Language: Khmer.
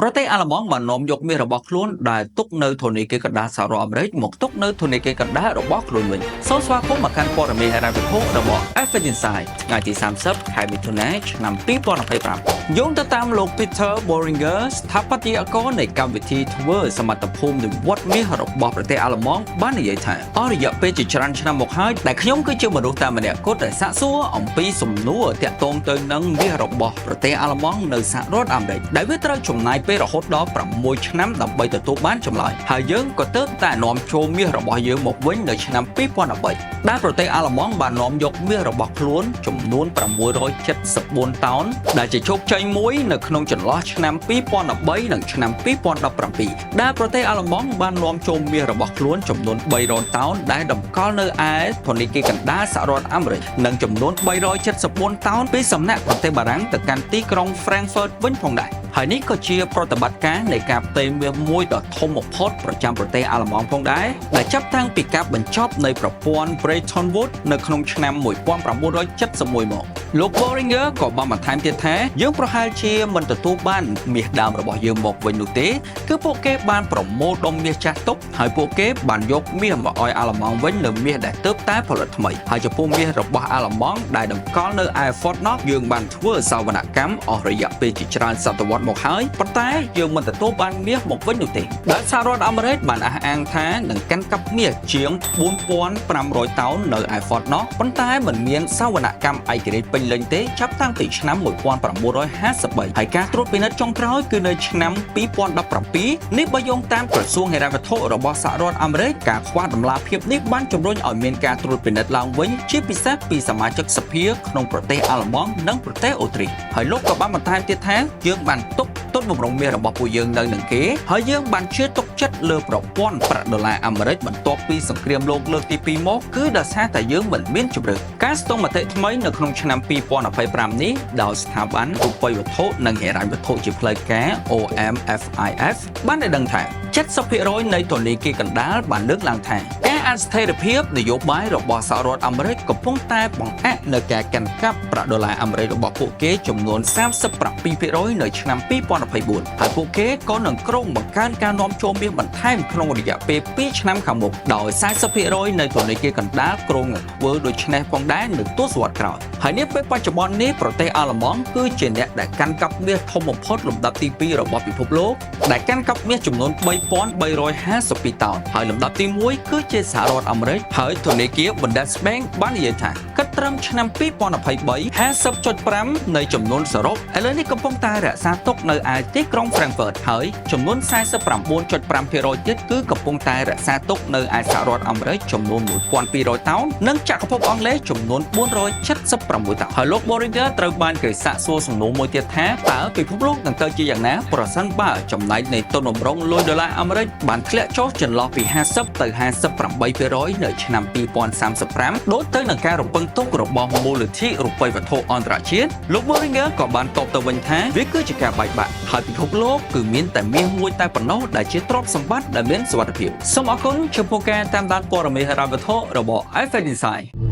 ប្រទេសអាល្លឺម៉ង់បាននាំយកមាសរបស់ខ្លួនដែលទុកនៅធនធានគេកណ្ដាលសហរដ្ឋអាមេរិកមកទុកនៅធនធានគេកណ្ដាលរបស់ខ្លួនវិញសូមស្វាគមន៍មកកាន់ព័ត៌មានហិរញ្ញវត្ថុរបស់ FX Insight ថ្ងៃទី30ខែមិថុនាឆ្នាំ2025យោងទៅតាមលោក Peter Boehringer ស្ថាបត្យករនៃកម្មវិធីធ្វើសមត្ថភូមិនិវត្តន៍មាសរបស់ប្រទេសអាល្លឺម៉ង់បាននិយាយថាអស់រយៈពេលជាច្រើនឆ្នាំមកហើយដែលខ្ញុំគឺជាមនុស្សតែម្នាក់គត់ដែលសាកសួរអំពីសំណួរទាក់ទងទៅនឹងមាសរបស់ប្រទេសអាល្លឺម៉ង់នៅសហរដ្ឋអាមេរិកដែលវាត្រូវចំណាយពេលរហូតដល់6ឆ្នាំដើម្បីទទួលបានចម្លើយហើយយើងក៏ទើបតែនាំចូលមាសរបស់យើងមកវិញនៅឆ្នាំ2013ដែលប្រទេសអាល្លឺម៉ង់បាននាំយកមាសរបស់ខ្លួនចំនួន674តោនដែលជាជោគជ័យមួយនៅក្នុងចន្លោះឆ្នាំ2013និងឆ្នាំ2017ដែលប្រទេសអាល្លឺម៉ង់បាននាំចូលមាសរបស់ខ្លួនចំនួន300តោនដែលតម្កល់នៅឯធនធានគេកណ្ដាលសហរដ្ឋអាមេរិកនិងចំនួន374តោនពីសំណាក់ប្រទេសបារាំងទៅកាន់ទីក្រុង Frankfurt វិញផងដែរហើយនេះក៏ជាប្រតិបត្តិការនៃការផ្ទេរមាសមួយដ៏ធំបំផុតប្រចាំប្រទេសអាល្លឺម៉ង់ផងដែរដែលចាប់តាំងពីការបញ្ចប់នៃប្រព័ន្ធ Bretton Woods នៅក្នុងឆ្នាំ1971មកលោក Boehringer ក៏បានបន្ថែមទៀតថាយើងប្រហែលជាមិនទទួលបានមាសដើមរបស់យើងមកវិញនោះទេគឺពួកគេបានប្រមូលដុំមាសចាស់ទុកហើយពួកគេបានយកមាសមកឲ្យអាល្លឺម៉ង់វិញនៅមាសដែលទើបតែផលិតថ្មីហើយចំពោះមាសរបស់អាល្លឺម៉ង់ដែលតម្កល់នៅឯ Fort Knox យើងបានធ្វើសវនកម្មអស់រយៈពេលជាច្រើនសតវត្សមកហើយប៉ុន្តែយើងមិនទទួលបានមាសមកវិញនោះទេដែលសហរដ្ឋអាមេរិកបានអះអាងថានឹងកាន់កាប់មាសជាង4500តោននៅឯ Fort Knox ប៉ុន្តែមិនមានសវនកម្មឯករាជ្យពេញលេញទេចាប់តាំងពីឆ្នាំ1953ហើយការត្រួតពិនិត្យចុងក្រោយគឺនៅឆ្នាំ2017នេះបើយោងតាមក្រសួងហិរញ្ញវត្ថុរបស់សហរដ្ឋអាមេរិកការខ្វះតម្លាភាពនេះបានជំរុញឲ្យមានការត្រួតពិនិត្យឡើងវិញជាពិសេសពីសមាជិកសភាក្នុងប្រទេសអាល្លឺម៉ង់និងប្រទេសអូទ្រីសហើយលោកក៏បានបន្ថែមទៀតថាយើងបានទុកទុនបម្រុងមាសរបស់ពួកយើងនៅនឹងគេហើយយើងបានជឿទុកចិត្តលើប្រព័ន្ធប្រាក់ដុល្លារអាមេរិកបន្ទាប់ពីសង្គ្រាមលោកលើកទី2មកគឺដោយសារតែយើងមិនមានជម្រើសការស្ទង់មតិថ្មីនៅក្នុងឆ្នាំ2025នេះដោយស្ថាប័នរូបិយវត្ថុនិងហិរញ្ញវត្ថុជាផ្លូវការ OMFIF បានឲ្យដឹងថា70% នៃធនធានគេកណ្ដាលបានលើកឡើងថាការអស្ថិរភាពនយោបាយរបស់សហរដ្ឋអាមេរិកកំពុងតែបង្អាក់នៅការកាន់កាប់ប្រាក់ដុល្លារអាមេរិករបស់ពួកគេចំនួន37% នៅឆ្នាំ2024ហើយពួកគេក៏នឹងក្រុងបង្កើនការនាំចូលមាសបន្ថែមក្នុងរយៈពេល2ឆ្នាំខាងមុខដោយ40% នៃធនធានគេកណ្ដាលក្រុងនឹងធ្វើដូច្នេះផងដែរនៅទសវត្សរ៍ក្រោយហើយនេះពេលបច្ចុប្បន្ននេះប្រទេសអាល្លឺម៉ង់គឺជាអ្នកដែលកាន់កាប់មាសធំបំផុតលំដាប់ទី2របស់ពិភពលោកដែលកាន់កាប់មាសចំនួន3352តោនហើយលំដាប់ទី1គឺជាសហរដ្ឋអាមេរិកហើយធនាគារ Bundesbank បាននិយាយថាគិតត្រឹមឆ្នាំ2023 50.5 នៃចំនួនសរុបឥឡូវនេះកំពុងតែរក្សាទុកនៅឯទីក្រុង Frankfurt ហើយចំនួន 49.5% ទៀតគឺកំពុងតែរក្សាទុកនៅឯសហរដ្ឋអាមេរិកចំនួន1200តោននិងចក្រភពអង់គ្លេសចំនួន476តោនហើយលោក Boehringer ត្រូវបានគេសាកសួរសំណួរមួយទៀតថាតើពិភពលោកនឹងទៅជាយ៉ាងណាប្រសិនបើចំណែកនៃទុនបម្រុងលុយដុល្លារអាមេរិកបានធ្លាក់ចុះចន្លោះពី50ទៅ58% នៅឆ្នាំ2035ដូចទៅនឹងការរំពឹងទុករបស់មូលនិធិរូបិយវត្ថុអន្តរជាតិលោក Boehringer ក៏បានតបទៅវិញថាវាគឺជាការបែកបាក់ហើយពិភពលោកគឺមានតែមាសមួយតែប៉ុណ្ណោះដែលជាទ្រព្យសម្បត្តិដែលមានសុវត្ថិភាពសូមអរគុណចំពោះការតាមដានព័ត៌មានហិរញ្ញវត្ថុរបស់ FX Insight